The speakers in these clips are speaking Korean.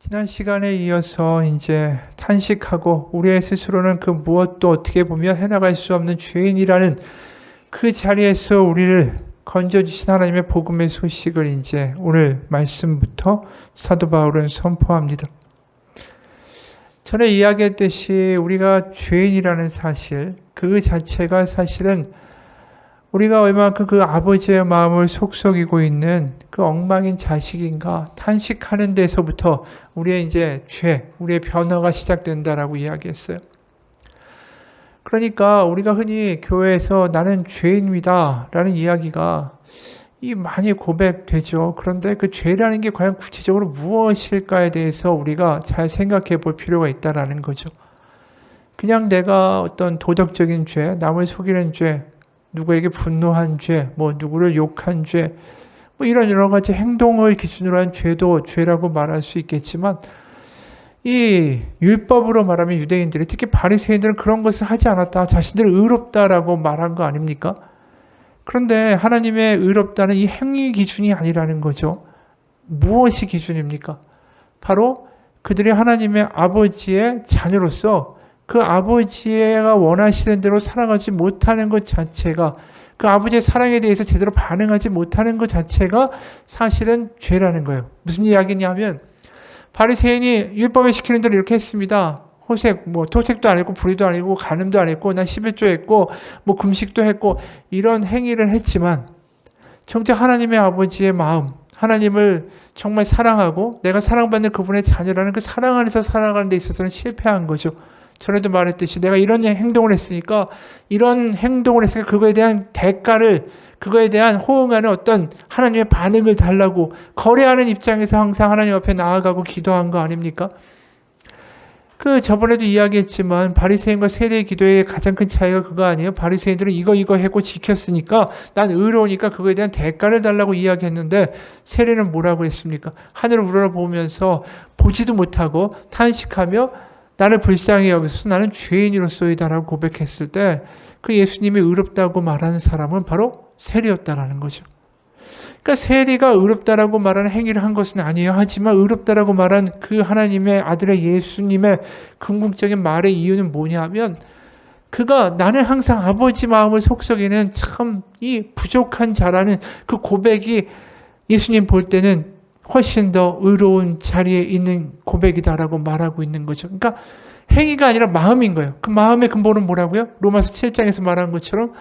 지난 시간에 이어서 이제 탄식하고 우리의 스스로는 그 무엇도 어떻게 보면 해나갈 수 없는 죄인이라는 그 자리에서 우리를 건져주신 하나님의 복음의 소식을 이제 오늘 말씀부터 사도 바울은 선포합니다. 전에 이야기했듯이 우리가 죄인이라는 사실, 그 자체가 사실은 우리가 얼마만큼 그 아버지의 마음을 속썩이고 있는 그 엉망인 자식인가 탄식하는 데서부터 우리의 이제 죄, 우리의 변화가 시작된다라고 이야기했어요. 그러니까 우리가 흔히 교회에서 나는 죄인입니다 라는 이야기가 많이 고백되죠. 그런데 그 죄라는 게 과연 구체적으로 무엇일까에 대해서 우리가 잘 생각해 볼 필요가 있다라는 거죠. 그냥 내가 어떤 도덕적인 죄, 남을 속이는 죄, 누구에게 분노한 죄, 누구를 욕한 죄, 이런 여러 가지 행동을 기준으로 한 죄도 죄라고 말할 수 있겠지만, 이 율법으로 말하면 유대인들이, 특히 바리새인들은 그런 것을 하지 않았다, 자신들을 의롭다라고 말한 거 아닙니까? 그런데 하나님의 의롭다는 이 행위 기준이 아니라는 거죠. 무엇이 기준입니까? 바로 그들이 하나님의 아버지의 자녀로서 그 아버지가 원하시는 대로 살아가지 못하는 것 자체가, 그 아버지의 사랑에 대해서 제대로 반응하지 못하는 것 자체가 사실은 죄라는 거예요. 무슨 이야기냐면, 바리새인이 율법에 시키는 대로 이렇게 했습니다. 호색, 토색도 안 했고, 불의도 안 했고, 간음도 안 했고, 난 11조 했고, 금식도 했고, 이런 행위를 했지만, 정작 하나님의 아버지의 마음, 하나님을 정말 사랑하고, 내가 사랑받는 그분의 자녀라는 그 사랑 안에서 살아가는 데 있어서는 실패한 거죠. 전에도 말했듯이 내가 이런 행동을 했으니까 그거에 대한 대가를, 그거에 대한 호응하는 어떤 하나님의 반응을 달라고 거래하는 입장에서 항상 하나님 앞에 나아가고 기도한 거 아닙니까? 저번에도 이야기했지만 바리새인과 세례의 기도의 가장 큰 차이가 그거 아니에요? 바리새인들은 이거 하고 지켰으니까 난 의로우니까 그거에 대한 대가를 달라고 이야기했는데, 세례는 뭐라고 했습니까? 하늘을 우러러보면서 보지도 못하고 탄식하며 나를 불쌍히 여기서 나는 죄인으로서이다라고 고백했을 때, 그 예수님이 의롭다고 말하는 사람은 바로 세리였다라는 거죠. 그러니까 세리가 의롭다라고 말하는 행위를 한 것은 아니에요. 하지만 의롭다라고 말한 그 하나님의 아들의 예수님의 궁극적인 말의 이유는 뭐냐면, 그가 나는 항상 아버지 마음을 속썩이는 참 이 부족한 자라는 그 고백이 예수님 볼 때는 훨씬 더 의로운 자리에 있는 고백이다라고 말하고 있는 거죠. 그러니까 행위가 아니라 마음인 거예요. 그 마음의 근본은 뭐라고요? 로마서 7장에서 말한 것처럼,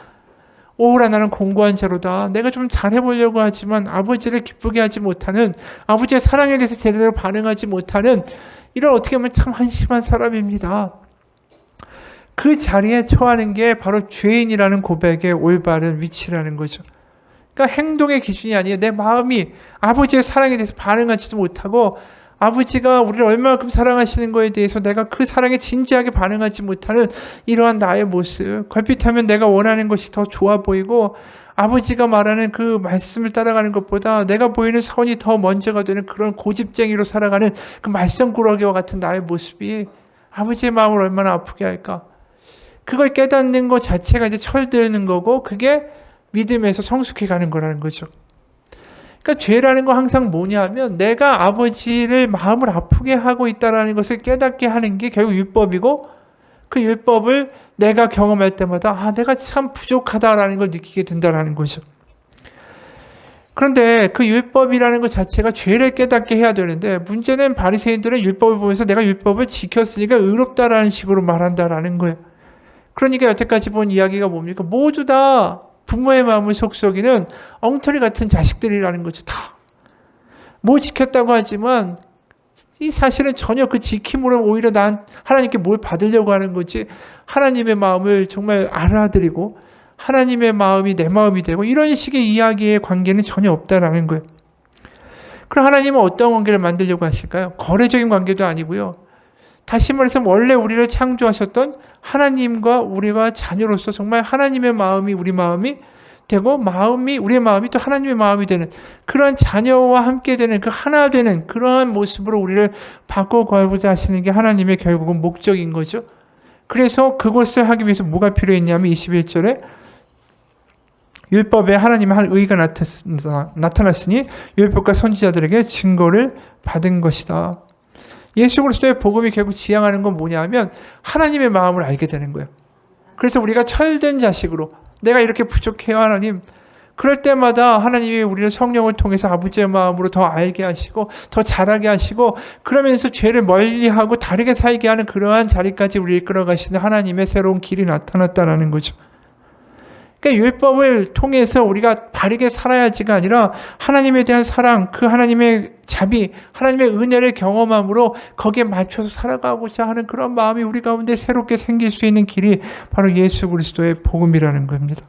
오호라 나는 공고한 자로다. 내가 좀 잘해보려고 하지만 아버지를 기쁘게 하지 못하는, 아버지의 사랑에 대해서 제대로 반응하지 못하는 이런 어떻게 보면 참 한심한 사람입니다. 그 자리에 처하는 게 바로 죄인이라는 고백의 올바른 위치라는 거죠. 그러니까 행동의 기준이 아니에요. 내 마음이 아버지의 사랑에 대해서 반응하지도 못하고, 아버지가 우리를 얼마만큼 사랑하시는 거에 대해서 내가 그 사랑에 진지하게 반응하지 못하는 이러한 나의 모습, 걸핏하면 내가 원하는 것이 더 좋아 보이고, 아버지가 말하는 그 말씀을 따라가는 것보다 내가 보이는 선이 더 먼저가 되는 그런 고집쟁이로 살아가는 그 말썽꾸러기와 같은 나의 모습이 아버지의 마음을 얼마나 아프게 할까. 그걸 깨닫는 것 자체가 이제 철드는 거고, 그게 믿음에서 성숙해 가는 거라는 거죠. 그러니까 죄라는 거 항상 뭐냐면, 내가 아버지를 마음을 아프게 하고 있다는 것을 깨닫게 하는 게 결국 율법이고, 그 율법을 내가 경험할 때마다 내가 참 부족하다라는 걸 느끼게 된다는 거죠. 그런데 그 율법이라는 것 자체가 죄를 깨닫게 해야 되는데, 문제는 바리새인들은 율법을 보면서 내가 율법을 지켰으니까 의롭다라는 식으로 말한다라는 거예요. 그러니까 여태까지 본 이야기가 뭡니까? 모두 다 부모의 마음을 속썩이는 엉터리 같은 자식들이라는 거죠. 다. 지켰다고 하지만 이 사실은 전혀 그 지킴으로 오히려 난 하나님께 뭘 받으려고 하는 거지, 하나님의 마음을 정말 알아들이고 하나님의 마음이 내 마음이 되고 이런 식의 이야기의 관계는 전혀 없다라는 거예요. 그럼 하나님은 어떤 관계를 만들려고 하실까요? 거래적인 관계도 아니고요. 다시 말해서 원래 우리를 창조하셨던 하나님과 우리가 자녀로서 정말 하나님의 마음이 우리 마음이 되고, 우리의 마음이 또 하나님의 마음이 되는 그런 자녀와 함께 되는 그 하나 되는 그러한 모습으로 우리를 바꿔가고자 하시는 게 하나님의 결국은 목적인 거죠. 그래서 그것을 하기 위해서 뭐가 필요했냐면 21절에 율법에 하나님의 한 의가 나타났으니 율법과 선지자들에게 증거를 받은 것이다. 예수 그리스도의 복음이 결국 지향하는 건 뭐냐면 하나님의 마음을 알게 되는 거예요. 그래서 우리가 철든 자식으로 내가 이렇게 부족해요 하나님. 그럴 때마다 하나님이 우리를 성령을 통해서 아버지의 마음으로 더 알게 하시고 더 잘하게 하시고 그러면서 죄를 멀리하고 다르게 살게 하는 그러한 자리까지 우리를 이끌어가시는 하나님의 새로운 길이 나타났다는 거죠. 그러니까 율법을 통해서 우리가 바르게 살아야지가 아니라 하나님에 대한 사랑, 그 하나님의 자비, 하나님의 은혜를 경험함으로 거기에 맞춰서 살아가고자 하는 그런 마음이 우리 가운데 새롭게 생길 수 있는 길이 바로 예수 그리스도의 복음이라는 겁니다.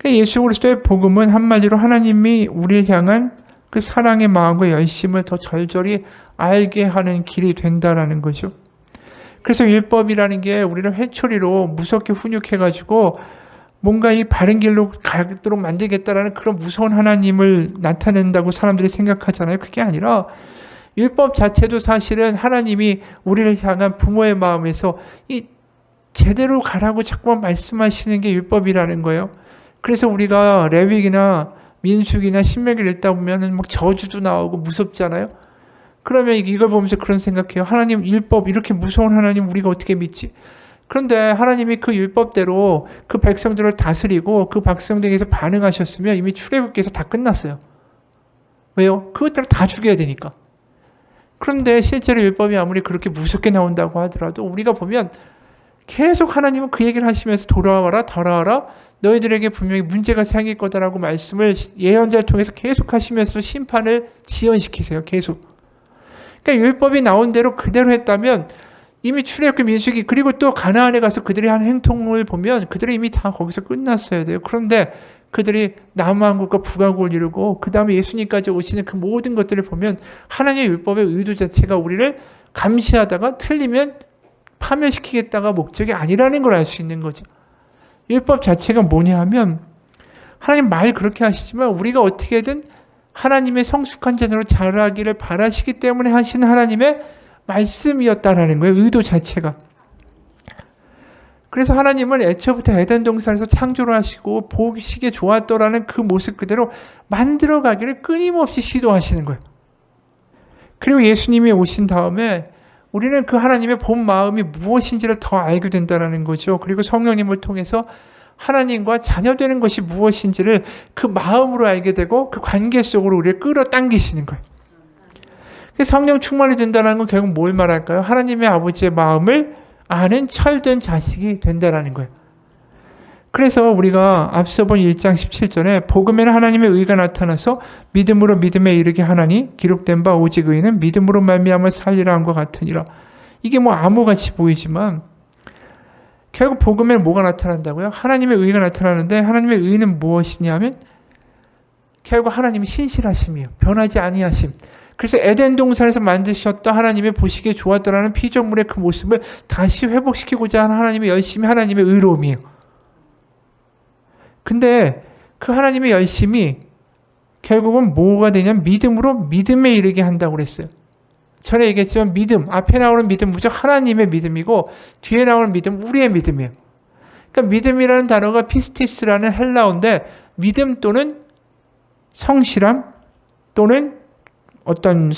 예수 그리스도의 복음은 한마디로 하나님이 우리를 향한 그 사랑의 마음과 열심을 더 절절히 알게 하는 길이 된다라는 거죠. 그래서 율법이라는 게 우리를 회초리로 무섭게 훈육해가지고 뭔가 이 바른 길로 가도록 만들겠다라는 그런 무서운 하나님을 나타낸다고 사람들이 생각하잖아요. 그게 아니라 율법 자체도 사실은 하나님이 우리를 향한 부모의 마음에서 이 제대로 가라고 자꾸만 말씀하시는 게 율법이라는 거예요. 그래서 우리가 레위기나 민수기나 신명기를 읽다 보면은 막 저주도 나오고 무섭잖아요. 그러면 이걸 보면서 그런 생각해요. 하나님 율법 이렇게 무서운 하나님 우리가 어떻게 믿지? 그런데 하나님이 그 율법대로 그 백성들을 다스리고 그 백성들에게서 반응하셨으면 이미 출애굽기에서 다 끝났어요. 왜요? 그것대로 다 죽여야 되니까. 그런데 실제로 율법이 아무리 그렇게 무섭게 나온다고 하더라도 우리가 보면 계속 하나님은 그 얘기를 하시면서 돌아와라 너희들에게 분명히 문제가 생길 거다라고 말씀을 예언자를 통해서 계속 하시면서 심판을 지연시키세요. 계속. 그러니까 율법이 나온 대로 그대로 했다면 이미 출애굽기 민수기 그리고 또 가나안에 가서 그들이 한 행동을 보면 그들이 이미 다 거기서 끝났어야 돼요. 그런데 그들이 남왕국과 북왕국을 이루고 그 다음에 예수님까지 오시는 그 모든 것들을 보면 하나님의 율법의 의도 자체가 우리를 감시하다가 틀리면 파멸시키겠다가 목적이 아니라는 걸 알 수 있는 거죠. 율법 자체가 뭐냐 하면 하나님 말 그렇게 하시지만 우리가 어떻게든 하나님의 성숙한 자녀로 자라기를 바라시기 때문에 하시는 하나님의 말씀이었다라는 거예요. 의도 자체가. 그래서 하나님은 애초부터 에덴 동산에서 창조를 하시고 보시기에 좋았더라는 그 모습 그대로 만들어가기를 끊임없이 시도하시는 거예요. 그리고 예수님이 오신 다음에 우리는 그 하나님의 본 마음이 무엇인지를 더 알게 된다는 거죠. 그리고 성령님을 통해서 하나님과 자녀되는 것이 무엇인지를 그 마음으로 알게 되고 그 관계 속으로 우리를 끌어당기시는 거예요. 성령 충만이 된다는 건 결국 뭘 말할까요? 하나님의 아버지의 마음을 아는 철든 자식이 된다는 거예요. 그래서 우리가 앞서 본 1장 17절에 복음에는 하나님의 의가 나타나서 믿음으로 믿음에 이르게 하나니 기록된 바 오직 의는 믿음으로 말미암아 살리라 한것 같으니라. 이게 뭐 암호같이 보이지만 결국 복음에는 뭐가 나타난다고요? 하나님의 의가 나타나는데 하나님의 의는 무엇이냐면 결국 하나님의 신실하심이에요. 변하지 아니하심. 그래서 에덴 동산에서 만드셨던 하나님의 보시기에 좋았더라는 피조물의 그 모습을 다시 회복시키고자 하는 하나님의 열심이 하나님의 의로움이에요. 근데 그 하나님의 열심이 결국은 뭐가 되냐면 믿음으로 믿음에 이르게 한다고 그랬어요. 전에 얘기했지만 믿음, 앞에 나오는 믿음 무조건 하나님의 믿음이고 뒤에 나오는 믿음 우리의 믿음이에요. 그러니까 믿음이라는 단어가 피스티스라는 헬라어인데 믿음 또는 성실함 또는 어떤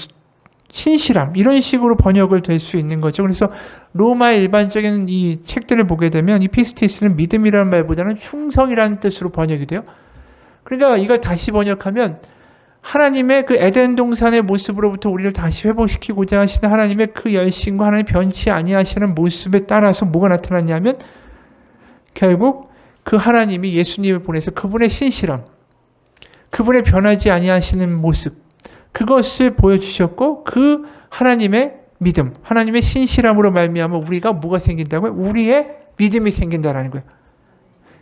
신실함 이런 식으로 번역을 될 수 있는 거죠. 그래서 로마의 일반적인 이 책들을 보게 되면 이 피스티스는 믿음이라는 말보다는 충성이라는 뜻으로 번역이 돼요. 그러니까 이걸 다시 번역하면 하나님의 그 에덴 동산의 모습으로부터 우리를 다시 회복시키고자 하시는 하나님의 그 열심과 하나님 변치 아니하시는 모습에 따라서 뭐가 나타났냐면 결국 그 하나님이 예수님을 보내서 그분의 신실함, 그분의 변하지 아니하시는 모습 그것을 보여주셨고 그 하나님의 믿음, 하나님의 신실함으로 말미암아 우리가 뭐가 생긴다고요? 우리의 믿음이 생긴다라는 거예요.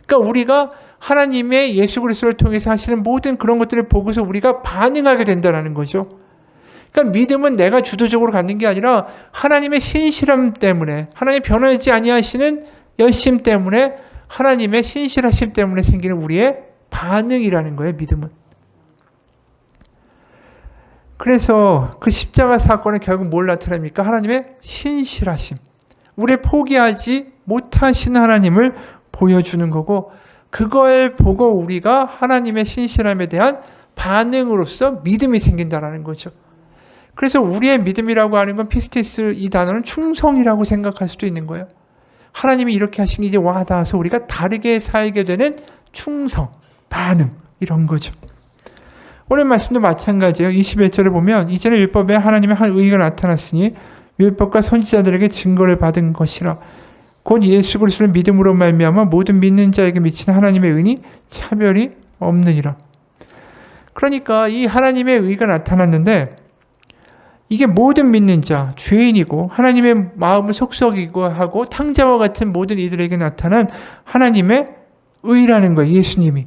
그러니까 우리가 하나님의 예수 그리스도를 통해서 하시는 모든 그런 것들을 보고서 우리가 반응하게 된다는 거죠. 그러니까 믿음은 내가 주도적으로 갖는 게 아니라 하나님의 신실함 때문에 하나님 변하지 아니하시는 열심 때문에 하나님의 신실하심 때문에 생기는 우리의 반응이라는 거예요. 믿음은. 그래서 그 십자가 사건은 결국 뭘 나타냅니까? 하나님의 신실하심. 우리를 포기하지 못하시는 하나님을 보여주는 거고 그걸 보고 우리가 하나님의 신실함에 대한 반응으로서 믿음이 생긴다라는 거죠. 그래서 우리의 믿음이라고 하는 건 피스티스 이 단어는 충성이라고 생각할 수도 있는 거예요. 하나님이 이렇게 하신 게 이제 와닿아서 우리가 다르게 살게 되는 충성, 반응 이런 거죠. 오늘 말씀도 마찬가지예요. 21절에 보면 이전에 율법에 하나님의 한 의가 나타났으니 율법과 선지자들에게 증거를 받은 것이라. 곧 예수 그리스도를 믿음으로 말미암아 모든 믿는 자에게 미치는 하나님의 은이 차별이 없느니라. 그러니까 이 하나님의 의가 나타났는데 이게 모든 믿는 자, 죄인이고 하나님의 마음을 속썩이고 하고 탕자와 같은 모든 이들에게 나타난 하나님의 의라는 거예요. 예수님이.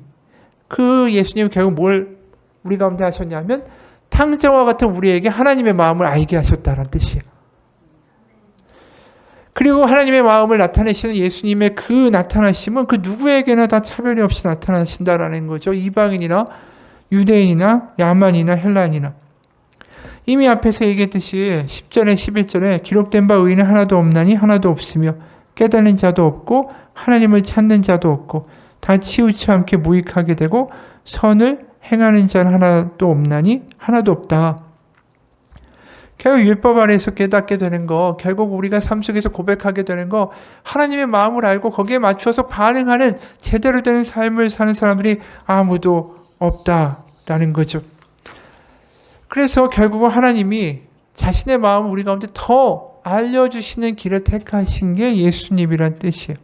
그 예수님이 결국 뭘 우리 가운데 하셨냐면 탕자와 같은 우리에게 하나님의 마음을 알게 하셨다는 뜻이에요. 그리고 하나님의 마음을 나타내시는 예수님의 그 나타나심은 그 누구에게나 다 차별이 없이 나타나신다라는 거죠. 이방인이나 유대인이나 야만이나 헬라인이나. 이미 앞에서 얘기했듯이 10절에 11절에 기록된 바 의인은 하나도 없나니 하나도 없으며 깨닫는 자도 없고 하나님을 찾는 자도 없고 다 치우쳐 함께 무익하게 되고 선을 행하는 자는 하나도 없나니 하나도 없다. 결국 율법 아래에서 깨닫게 되는 거, 결국 우리가 삶 속에서 고백하게 되는 거, 하나님의 마음을 알고 거기에 맞춰서 반응하는 제대로 되는 삶을 사는 사람들이 아무도 없다라는 거죠. 그래서 결국은 하나님이 자신의 마음을 우리 가운데 더 알려주시는 길을 택하신 게 예수님이란 뜻이에요.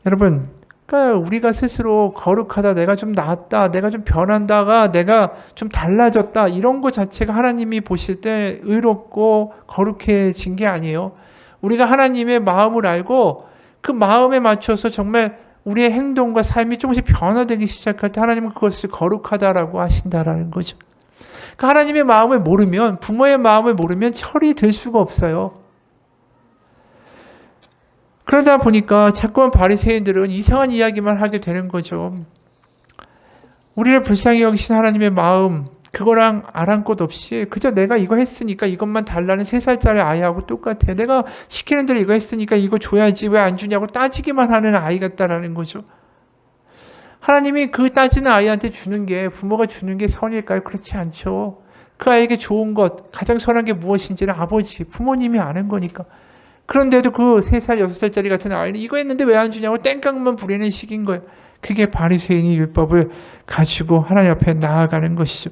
여러분, 그러니까 우리가 스스로 거룩하다, 내가 좀 낫다, 내가 좀 변한다가 내가 좀 달라졌다 이런 것 자체가 하나님이 보실 때 의롭고 거룩해진 게 아니에요. 우리가 하나님의 마음을 알고 그 마음에 맞춰서 정말 우리의 행동과 삶이 조금씩 변화되기 시작할 때 하나님은 그것을 거룩하다라고 하신다라는 거죠. 그러니까 하나님의 마음을 모르면, 부모의 마음을 모르면 철이 들 수가 없어요. 그러다 보니까 자꾸만 바리새인들은 이상한 이야기만 하게 되는 거죠. 우리를 불쌍히 여기신 하나님의 마음, 그거랑 아랑 것 없이 그저 내가 이거 했으니까 이것만 달라는 3살짜리 아이하고 똑같아요. 내가 시키는 대로 이거 했으니까 이거 줘야지 왜 안 주냐고 따지기만 하는 아이 같다라는 거죠. 하나님이 그 따지는 아이한테 주는 게, 부모가 주는 게 선일까요? 그렇지 않죠. 그 아이에게 좋은 것, 가장 선한 게 무엇인지는 아버지, 부모님이 아는 거니까. 그런데도 그 3살, 6살짜리 같은 아이는 이거 했는데 왜 안 주냐고 땡깡만 부리는 식인 거예요. 그게 바리새인이 율법을 가지고 하나님 앞에 나아가는 것이죠.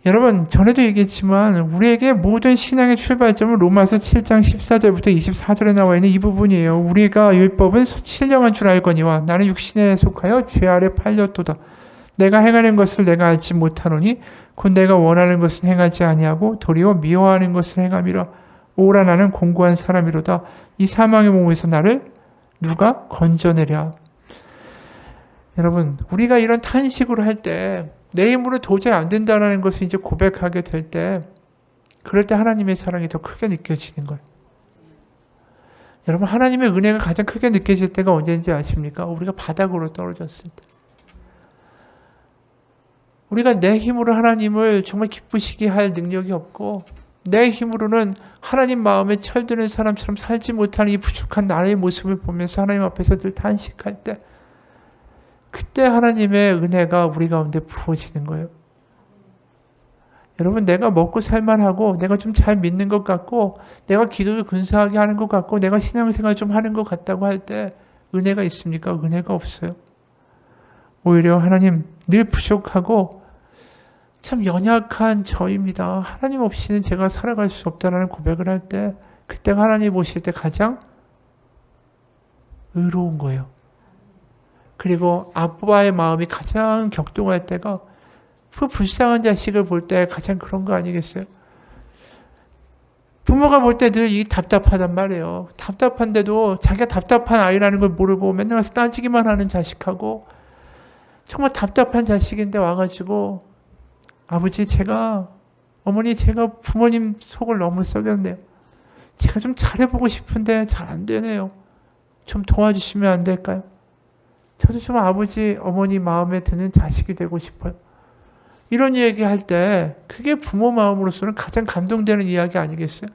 여러분, 전에도 얘기했지만 우리에게 모든 신앙의 출발점은 로마서 7장 14절부터 24절에 나와 있는 이 부분이에요. 우리가 율법은 신령한 줄 알거니와 나는 육신에 속하여 죄 아래 팔렸도다. 내가 행하는 것을 내가 알지 못하노니 곧 내가 원하는 것은 행하지 아니하고 도리어 미워하는 것을 행함이라. 오라 나는 공고한 사람이로다. 이 사망의 몸에서 나를 누가 건져내랴. 여러분, 우리가 이런 탄식으로 할 때 내 힘으로 도저히 안 된다는 것을 이제 고백하게 될 때, 그럴 때 하나님의 사랑이 더 크게 느껴지는 거예요. 여러분, 하나님의 은혜가 가장 크게 느껴질 때가 언제인지 아십니까? 우리가 바닥으로 떨어졌을 때. 우리가 내 힘으로 하나님을 정말 기쁘시게 할 능력이 없고 내 힘으로는 하나님 마음에 철드는 사람처럼 살지 못하는 이 부족한 나의 모습을 보면서 하나님 앞에서 늘 탄식할 때, 그때 하나님의 은혜가 우리 가운데 부어지는 거예요. 여러분, 내가 먹고 살만하고 내가 좀 잘 믿는 것 같고 내가 기도를 근사하게 하는 것 같고 내가 신앙생활 좀 하는 것 같다고 할 때 은혜가 있습니까? 은혜가 없어요. 오히려 하나님 늘 부족하고 참 연약한 저입니다. 하나님 없이는 제가 살아갈 수 없다라는 고백을 할 때, 그때가 하나님 보실 때 가장 의로운 거예요. 그리고 아빠의 마음이 가장 격동할 때가 그 불쌍한 자식을 볼 때 가장 그런 거 아니겠어요? 부모가 볼 때 늘 이 답답하단 말이에요. 답답한데도 자기가 답답한 아이라는 걸 모르고 맨날 와서 따지기만 하는 자식하고, 정말 답답한 자식인데 와가지고 아버지 어머니 제가 부모님 속을 너무 썩였네요. 제가 좀 잘해보고 싶은데 잘 안 되네요. 좀 도와주시면 안 될까요? 저도 좀 아버지 어머니 마음에 드는 자식이 되고 싶어요. 이런 얘기할 때 그게 부모 마음으로서는 가장 감동되는 이야기 아니겠어요?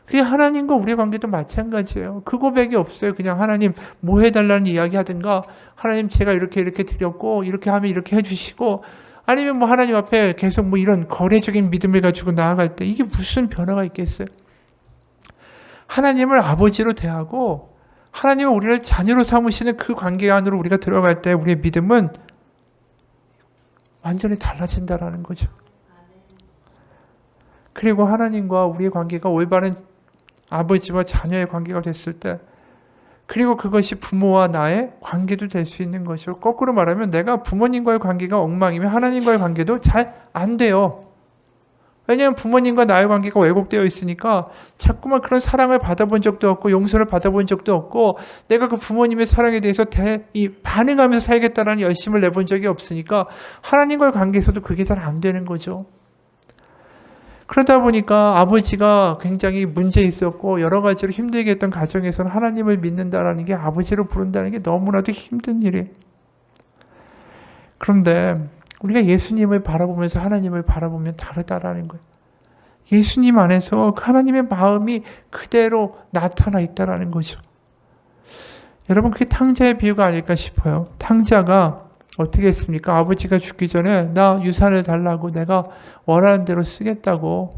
그게 하나님과 우리의 관계도 마찬가지예요. 그 고백이 없어요. 그냥 하나님 뭐 해달라는 이야기 하든가, 하나님 제가 이렇게 드렸고 이렇게 하면 이렇게 해주시고 아니면 뭐 하나님 앞에 계속 뭐 이런 거래적인 믿음을 가지고 나아갈 때 이게 무슨 변화가 있겠어요? 하나님을 아버지로 대하고 하나님은 우리를 자녀로 삼으시는 그 관계 안으로 우리가 들어갈 때 우리의 믿음은 완전히 달라진다라는 거죠. 그리고 하나님과 우리의 관계가 올바른 아버지와 자녀의 관계가 됐을 때, 그리고 그것이 부모와 나의 관계도 될 수 있는 거죠. 거꾸로 말하면 내가 부모님과의 관계가 엉망이면 하나님과의 관계도 잘 안 돼요. 왜냐하면 부모님과 나의 관계가 왜곡되어 있으니까 자꾸만 그런 사랑을 받아본 적도 없고 용서를 받아본 적도 없고 내가 그 부모님의 사랑에 대해서 반응하면서 살겠다라는 열심을 내본 적이 없으니까 하나님과의 관계에서도 그게 잘 안 되는 거죠. 그러다 보니까 아버지가 굉장히 문제 있었고 여러 가지로 힘들게 했던 가정에서는 하나님을 믿는다라는 게, 아버지로 부른다는 게 너무나도 힘든 일이에요. 그런데 우리가 예수님을 바라보면서 하나님을 바라보면 다르다라는 거예요. 예수님 안에서 그 하나님의 마음이 그대로 나타나 있다라는 거죠. 여러분, 그게 탕자의 비유가 아닐까 싶어요. 탕자가 어떻게 했습니까? 아버지가 죽기 전에 나 유산을 달라고, 내가 원하는 대로 쓰겠다고.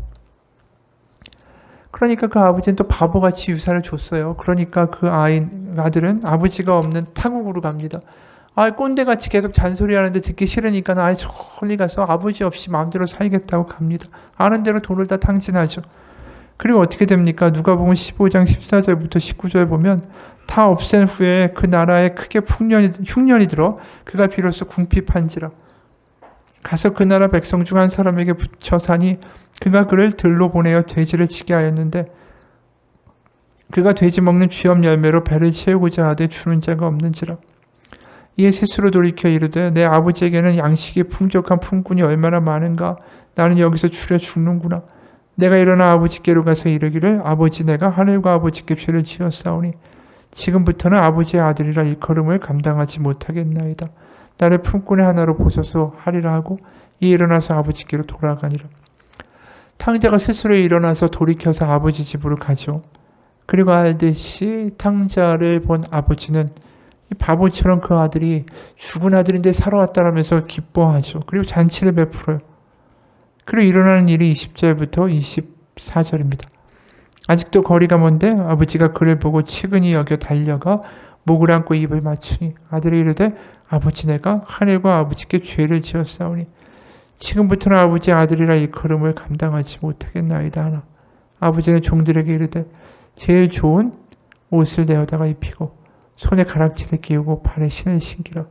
그러니까 그 아버지는 또 바보같이 유산을 줬어요. 그러니까 그 아들은 아버지가 없는 타국으로 갑니다. 꼰대같이 계속 잔소리하는데 듣기 싫으니까 저리 가서 아버지 없이 마음대로 살겠다고 갑니다. 아는 대로 돈을 다 탕진하죠. 그리고 어떻게 됩니까? 누가복음 15장 14절부터 19절 보면 다 없앤 후에 그 나라에 크게 흉년이 들어 그가 비로소 궁핍한지라. 가서 그 나라 백성 중 한 사람에게 붙여 사니 그가 그를 들로 보내어 돼지를 치게 하였는데 그가 돼지 먹는 쥐업 열매로 배를 채우고자 하되 주는 자가 없는지라. 이에 스스로 돌이켜 이르되 내 아버지에게는 양식이 풍족한 품꾼이 얼마나 많은가. 나는 여기서 줄여 죽는구나. 내가 일어나 아버지께로 가서 이르기를 아버지, 내가 하늘과 아버지께 죄를 지었사오니 지금부터는 아버지의 아들이라 일컬음을 감당하지 못하겠나이다. 나를 품꾼의 하나로 보소서 하리라 하고 이 일어나서 아버지께로 돌아가니라. 탕자가 스스로 일어나서 돌이켜서 아버지 집으로 가죠. 그리고 알듯이 탕자를 본 아버지는 바보처럼 그 아들이 죽은 아들인데 살아왔다라면서 기뻐하죠. 그리고 잔치를 베풀어요. 그리고 일어나는 일이 20절부터 24절입니다. 아직도 거리가 먼데 아버지가 그를 보고 치근히 여겨 달려가 목을 안고 입을 맞추니 아들이 이르되 아버지, 내가 하늘과 아버지께 죄를 지었사오니 지금부터는 아버지의 아들이라 일컬음을 감당하지 못하겠나이다 하나. 아버지는 종들에게 이르되 제일 좋은 옷을 내어다가 입히고 손에 가락지를 끼우고 발에 신을 신기라.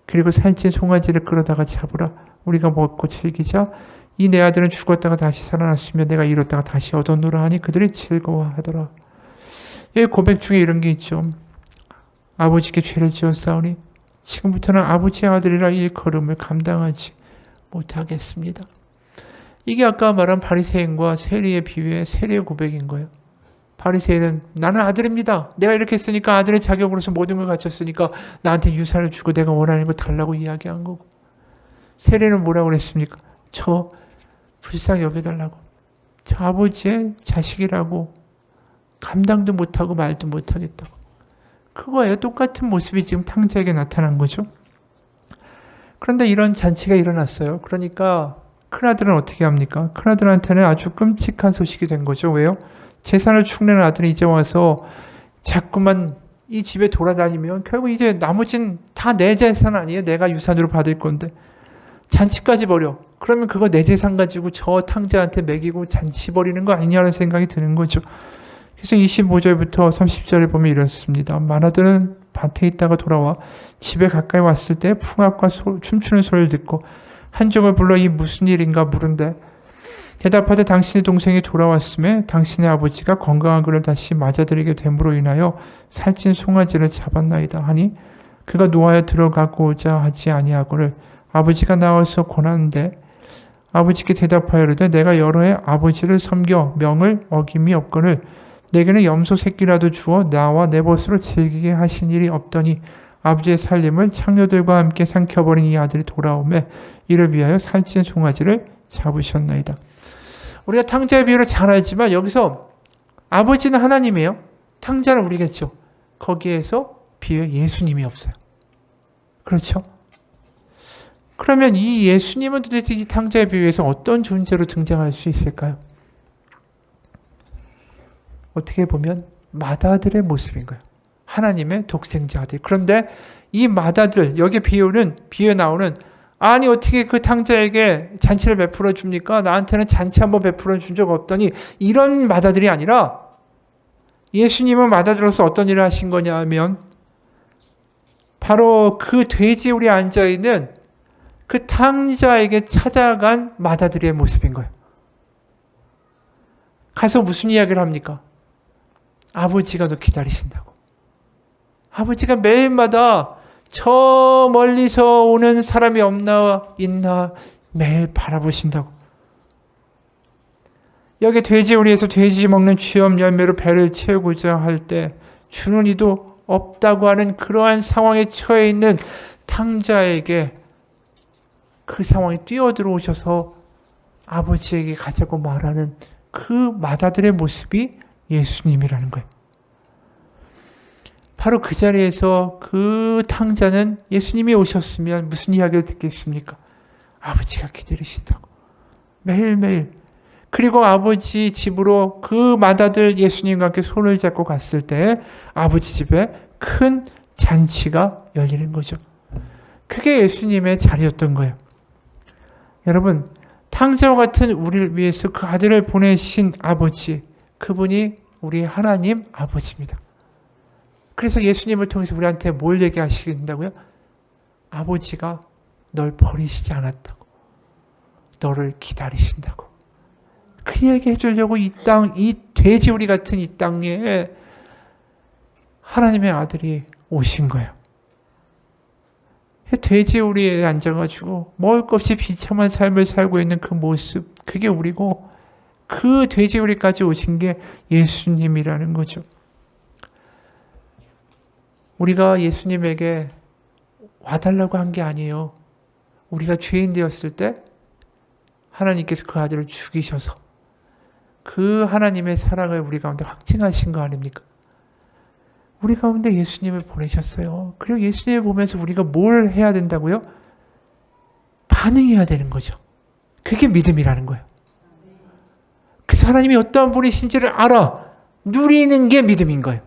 그리고 살찐 송아지를 끌어다가 잡으라. 우리가 먹고 즐기자. 이 내 아들은 죽었다가 다시 살아났으며 내가 이뤘다가 다시 얻었노라 하니 그들이 즐거워하더라. 이 고백 중에 이런 게 있죠. 아버지께 죄를 지었사오니 지금부터는 아버지의 아들이라 일컬음을 감당하지 못하겠습니다. 이게 아까 말한 바리새인과 세리의 비유의 세리의 고백인 거예요. 바리새인은 나는 아들입니다. 내가 이렇게 했으니까 아들의 자격으로서 모든 걸 갖췄으니까 나한테 유산을 주고 내가 원하는 거 달라고 이야기한 거고, 세리는 뭐라고 그랬습니까? 저 불쌍히 여겨달라고, 저 아버지의 자식이라고 감당도 못하고 말도 못하겠다고. 그거예요. 똑같은 모습이 지금 탕자에게 나타난 거죠. 그런데 이런 잔치가 일어났어요. 그러니까 큰아들은 어떻게 합니까? 큰아들한테는 아주 끔찍한 소식이 된 거죠. 왜요? 재산을 축내는 아들이 이제 와서 자꾸만 이 집에 돌아다니면 결국 이제 나머지는 다 내 재산 아니에요? 내가 유산으로 받을 건데. 잔치까지 벌여. 그러면 그거 내 재산 가지고 저 탕자한테 먹이고 잔치 벌이는 거 아니냐는 생각이 드는 거죠. 그래서 25절부터 30절에 보면 이렇습니다. 맏아들은 밭에 있다가 돌아와 집에 가까이 왔을 때 풍악과 춤추는 소리를 듣고 한종을 불러 이 무슨 일인가 물은데 대답하되 당신의 동생이 돌아왔음에 당신의 아버지가 건강한 그를 다시 맞아들이게 됨으로 인하여 살찐 송아지를 잡았나이다 하니 그가 노하여 들어가고자 하지 아니하거늘 아버지가 나와서 권하는데 아버지께 대답하여 이르되 내가 여러 해 아버지를 섬겨 명을 어김이 없거늘 내게는 염소 새끼라도 주어 나와 내 벗으로 즐기게 하신 일이 없더니 아버지의 살림을 창녀들과 함께 삼켜버린 이 아들이 돌아오매 이를 위하여 살찐 송아지를 잡으셨나이다. 우리가 탕자의 비유를 잘 알지만 여기서 아버지는 하나님이에요. 탕자는 우리겠죠. 거기에서 비유에 예수님이 없어요. 그렇죠? 그러면 이 예수님은 도대체 이 탕자에 비유해서 어떤 존재로 등장할 수 있을까요? 어떻게 보면 맏아들의 모습인 거예요. 하나님의 독생자 아들. 그런데 이 맏아들, 여기 비유에 나오는 아니 어떻게 그 탕자에게 잔치를 베풀어 줍니까? 나한테는 잔치 한번 베풀어 준 적 없더니 이런 맏아들이 아니라 예수님은 맏아들로서 어떤 일을 하신 거냐 하면 바로 그 돼지우리에 앉아있는 그 탕자에게 찾아간 맏아들의 모습인 거예요. 가서 무슨 이야기를 합니까? 아버지가 너 기다리신다고. 아버지가 매일마다 저 멀리서 오는 사람이 있나 매일 바라보신다고. 여기 돼지우리에서 돼지 먹는 취업 열매로 배를 채우고자 할 때 주는 이도 없다고 하는 그러한 상황에 처해 있는 탕자에게 그 상황에 뛰어들어오셔서 아버지에게 가자고 말하는 그 맏아들의 모습이 예수님이라는 거예요. 바로 그 자리에서 그 탕자는 예수님이 오셨으면 무슨 이야기를 듣겠습니까? 아버지가 기다리신다고. 매일매일. 그리고 아버지 집으로 그 맏아들 예수님과 함께 손을 잡고 갔을 때 아버지 집에 큰 잔치가 열리는 거죠. 그게 예수님의 자리였던 거예요. 여러분, 탕자와 같은 우리를 위해서 그 아들을 보내신 아버지, 그분이 우리 하나님 아버지입니다. 그래서 예수님을 통해서 우리한테 뭘 얘기하신다고요? 아버지가 널 버리시지 않았다고. 너를 기다리신다고. 그 얘기 해주려고 이 돼지우리 같은 이 땅에 하나님의 아들이 오신 거예요. 돼지우리에 앉아가지고 먹을 것 없이 비참한 삶을 살고 있는 그 모습, 그게 우리고 그 돼지우리까지 오신 게 예수님이라는 거죠. 우리가 예수님에게 와달라고 한 게 아니에요. 우리가 죄인 되었을 때 하나님께서 그 아들을 죽이셔서 그 하나님의 사랑을 우리 가운데 확증하신 거 아닙니까? 우리 가운데 예수님을 보내셨어요. 그리고 예수님을 보면서 우리가 뭘 해야 된다고요? 반응해야 되는 거죠. 그게 믿음이라는 거예요. 그래서 하나님이 어떠한 분이신지를 알아 누리는 게 믿음인 거예요.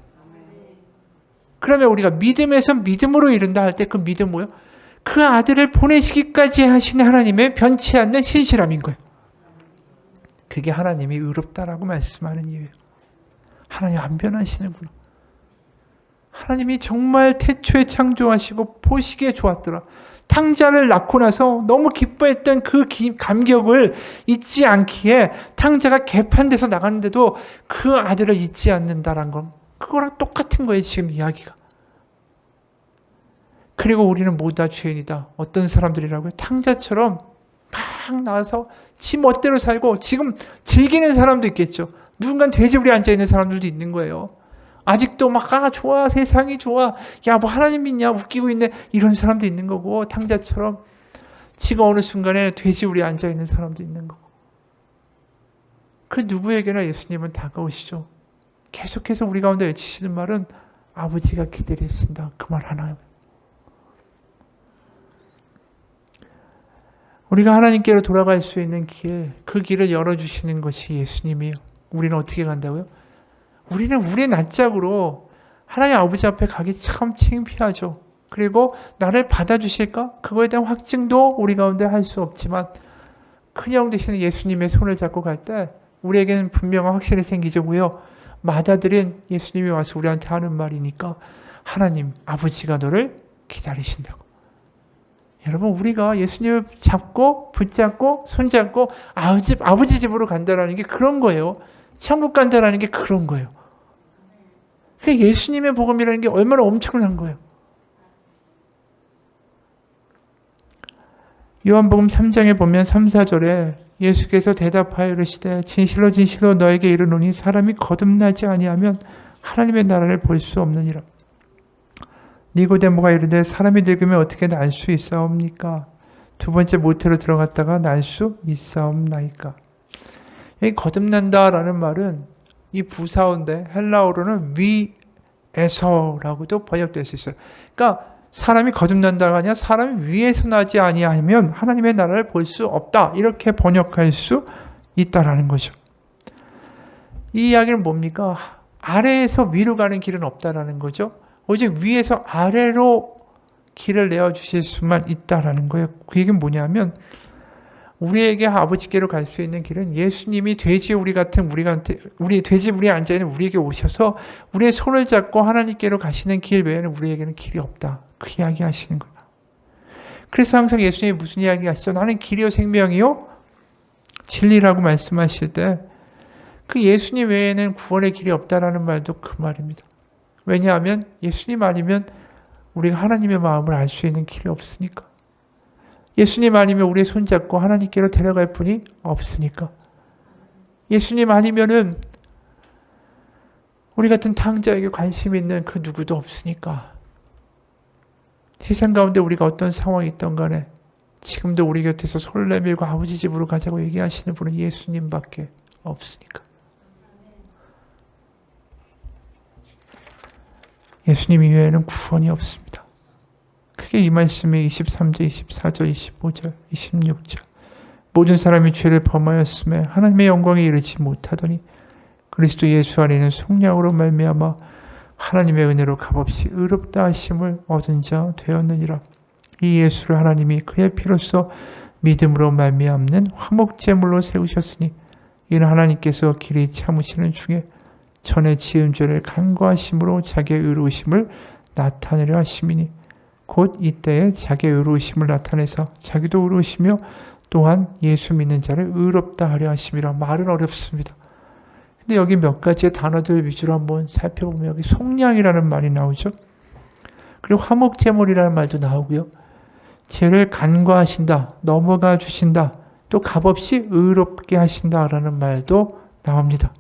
그러면 우리가 믿음에서 믿음으로 이른다 할 때 그 믿음 뭐예요? 그 아들을 보내시기까지 하신 하나님의 변치 않는 신실함인 거예요. 그게 하나님이 의롭다라고 말씀하는 이유예요. 하나님 안 변하시는구나. 하나님이 정말 태초에 창조하시고 보시기에 좋았더라. 탕자를 낳고 나서 너무 기뻐했던 그 감격을 잊지 않기에 탕자가 개판돼서 나갔는데도 그 아들을 잊지 않는다라는 건 그거랑 똑같은 거예요. 지금 이야기가. 그리고 우리는 모두 다 죄인이다. 어떤 사람들이라고요? 탕자처럼 막 나와서 지 멋대로 살고 지금 즐기는 사람도 있겠죠. 누군가 돼지우리에 앉아있는 사람들도 있는 거예요. 아직도 막 좋아 세상이 좋아 야 뭐 하나님 믿냐 웃기고 있네 이런 사람도 있는 거고 탕자처럼 지금 어느 순간에 돼지우리에 앉아있는 사람도 있는 거고 그 누구에게나 예수님은 다가오시죠. 계속해서 우리 가운데 외치시는 말은 아버지가 기다리신다. 그 말 하나요. 우리가 하나님께로 돌아갈 수 있는 길, 그 길을 열어주시는 것이 예수님이에요. 우리는 어떻게 간다고요? 우리는 우리의 낯짝으로 하나님 아버지 앞에 가기 참 창피하죠. 그리고 나를 받아주실까? 그거에 대한 확증도 우리 가운데 할 수 없지만 큰형 되시는 예수님의 손을 잡고 갈 때 우리에게는 분명한 확신이 생기죠. 뭐요? 맏아들인 예수님이 와서 우리한테 하는 말이니까 하나님 아버지가 너를 기다리신다고. 여러분 우리가 예수님을 잡고 붙잡고 손잡고 아버지 집으로 간다라는 게 그런 거예요. 천국 간다라는 게 그런 거예요. 그게 예수님의 복음이라는 게 얼마나 엄청난 거예요. 요한복음 3장에 보면 3, 4절에 예수께서 대답하여 이르시되 진실로 진실로 너에게 이르노니 사람이 거듭나지 아니하면 하나님의 나라를 볼 수 없느니라. 니고데모가 이르되 사람이 늙으면 어떻게 날 수 있사옵니까? 두 번째 모태로 들어갔다가 날 수 있사옵나이까? 이 거듭난다라는 말은 이 부사어인데 헬라어로는 위에서라고도 번역될 수 있어요. 그러니까 사람이 거듭난다가 아니라 사람이 위에서 나지 아니하면 하나님의 나라를 볼 수 없다. 이렇게 번역할 수 있다라는 거죠. 이 이야기는 뭡니까? 아래에서 위로 가는 길은 없다라는 거죠. 오직 위에서 아래로 길을 내어주실 수만 있다라는 거예요. 그 얘기는 뭐냐면 우리에게 아버지께로 갈 수 있는 길은 예수님이 돼지우리 같은 우리 돼지우리에 앉아있는 우리에게 오셔서 우리의 손을 잡고 하나님께로 가시는 길 외에는 우리에게는 길이 없다. 그 이야기 하시는 거예요. 그래서 항상 예수님이 무슨 이야기 하시죠? 나는 길이요 생명이요 진리라고 말씀하실 때 그 예수님 외에는 구원의 길이 없다라는 말도 그 말입니다. 왜냐하면 예수님 아니면 우리가 하나님의 마음을 알 수 있는 길이 없으니까. 예수님 아니면 우리의 손잡고 하나님께로 데려갈 분이 없으니까. 예수님 아니면은 우리 같은 탕자에게 관심 있는 그 누구도 없으니까. 세상 가운데 우리가 어떤 상황이 있던 간에 지금도 우리 곁에서 손을 내밀고 아버지 집으로 가자고 얘기하시는 분은 예수님밖에 없으니까. 예수님 이외에는 구원이 없습니다. 크게 이 말씀이 23절, 24절, 25절, 26절. 모든 사람이 죄를 범하였음에 하나님의 영광에 이르지 못하더니 그리스도 예수 안에는 속량으로 말미암아 하나님의 은혜로 값없이 의롭다 하심을 얻은 자 되었느니라. 이 예수를 하나님이 그의 피로써 믿음으로 말미암는 화목제물로 세우셨으니 이는 하나님께서 길이 참으시는 중에 전에 지은 죄를 간과하심으로 자기의 의로우심을 나타내려 하심이니 곧 이때에 자기의 의로우심을 나타내서 자기도 의로우시며 또한 예수 믿는 자를 의롭다 하려 하심이라. 말은 어렵습니다. 근데 여기 몇 가지의 단어들 위주로 한번 살펴보면 여기 속량이라는 말이 나오죠. 그리고 화목제물이라는 말도 나오고요. 죄를 간과하신다, 넘어가 주신다, 또 값없이 의롭게 하신다라는 말도 나옵니다.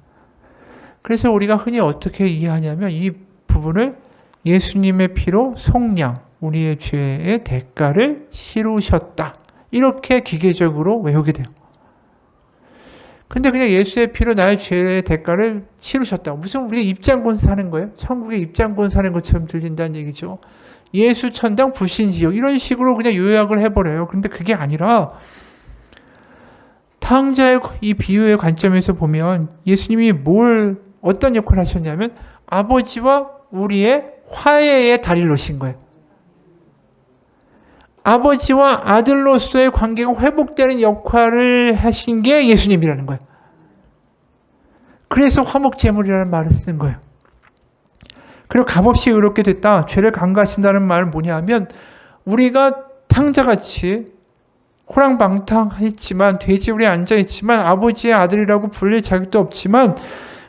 그래서 우리가 흔히 어떻게 이해하냐면 이 부분을 예수님의 피로 속량, 우리의 죄의 대가를 치르셨다. 이렇게 기계적으로 외우게 돼요. 근데 그냥 예수의 피로 나의 죄의 대가를 치르셨다. 무슨 우리가 입장권 사는 거예요? 천국에 입장권 사는 것처럼 들린다는 얘기죠. 예수 천당 불신지옥 이런 식으로 그냥 요약을 해버려요. 근데 그게 아니라 탕자의 이 비유의 관점에서 보면 예수님이 어떤 역할을 하셨냐면 아버지와 우리의 화해의 다리를 놓으신 거예요. 아버지와 아들로서의 관계가 회복되는 역할을 하신 게 예수님이라는 거예요. 그래서 화목제물이라는 말을 쓴 거예요. 그리고 값없이 의롭게 됐다. 죄를 간과하신다는 말은 뭐냐면 우리가 탕자같이 호랑방탕했지만 돼지우리에 앉아있지만 아버지의 아들이라고 불릴 자격도 없지만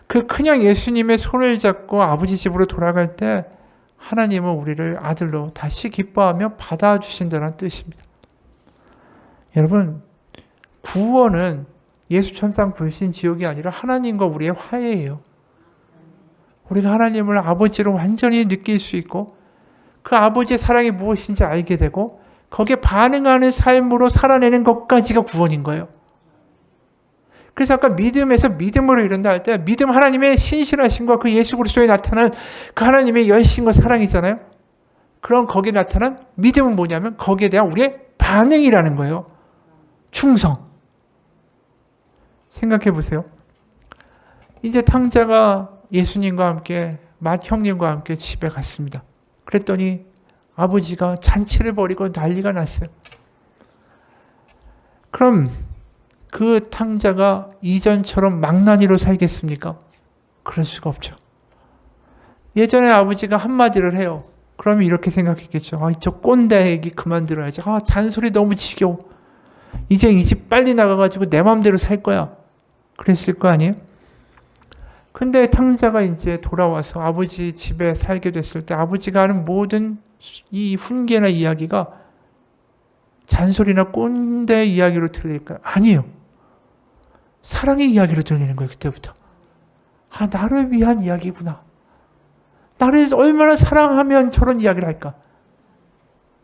그 그냥 예수님의 손을 잡고 아버지 집으로 돌아갈 때 하나님은 우리를 아들로 다시 기뻐하며 받아주신다는 뜻입니다. 여러분, 구원은 예수 천상 불신 지옥이 아니라 하나님과 우리의 화해예요. 우리가 하나님을 아버지로 완전히 느낄 수 있고 그 아버지의 사랑이 무엇인지 알게 되고 거기에 반응하는 삶으로 살아내는 것까지가 구원인 거예요. 그래서 아까 믿음에서 믿음으로 이른다 할 때 믿음 하나님의 신실하심과 그 예수 그리스도에 나타난 그 하나님의 열심과 사랑이잖아요. 그럼 거기에 나타난 믿음은 뭐냐면 거기에 대한 우리의 반응이라는 거예요. 충성. 생각해 보세요. 이제 탕자가 예수님과 함께 맏형님과 함께 집에 갔습니다. 그랬더니 아버지가 잔치를 벌이고 난리가 났어요. 그럼 그 탕자가 이전처럼 망나니로 살겠습니까? 그럴 수가 없죠. 예전에 아버지가 한마디를 해요. 그러면 이렇게 생각했겠죠. 저 꼰대 얘기 그만 들어야지. 잔소리 너무 지겨워. 이제 이 집 빨리 나가가지고 내 마음대로 살 거야. 그랬을 거 아니에요? 근데 탕자가 이제 돌아와서 아버지 집에 살게 됐을 때 아버지가 하는 모든 이 훈계나 이야기가 잔소리나 꼰대 이야기로 들릴까요? 아니에요. 사랑의 이야기로 들리는 거예요. 그때부터. 나를 위한 이야기구나. 나를 얼마나 사랑하면 저런 이야기를 할까?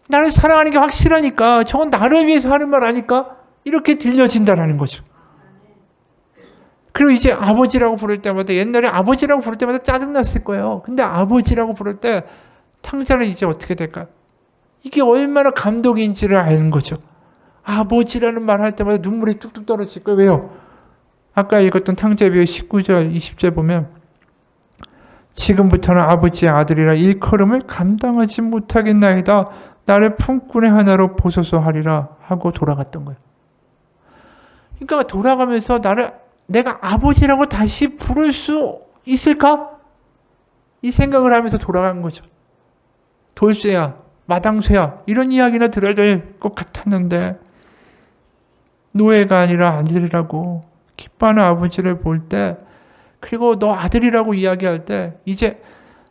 나를 사랑하는 게 확실하니까 저건 나를 위해서 하는 말 아닐까? 이렇게 들려진다라는 거죠. 그리고 이제 아버지라고 부를 때마다 옛날에 아버지라고 부를 때마다 짜증났을 거예요. 근데 아버지라고 부를 때 탕자는 이제 어떻게 될까요? 이게 얼마나 감동인지를 아는 거죠. 아버지라는 말 할 때마다 눈물이 뚝뚝 떨어질 거예요. 왜요? 아까 읽었던 탕자비의 19절, 20절 보면 지금부터는 아버지의 아들이라 일컬음을 감당하지 못하겠나이다. 나를 품꾼의 하나로 보소서 하리라 하고 돌아갔던 거예요. 그러니까 돌아가면서 내가 아버지라고 다시 부를 수 있을까? 이 생각을 하면서 돌아간 거죠. 돌쇠야, 마당쇠야 이런 이야기나 들어야 될 것 같았는데 노예가 아니라 아들이라고 기뻐하는 아버지를 볼 때, 그리고 너 아들이라고 이야기할 때 이제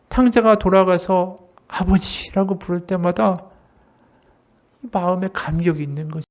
탕자가 돌아가서 아버지라고 부를 때마다 마음에 감격이 있는 거죠.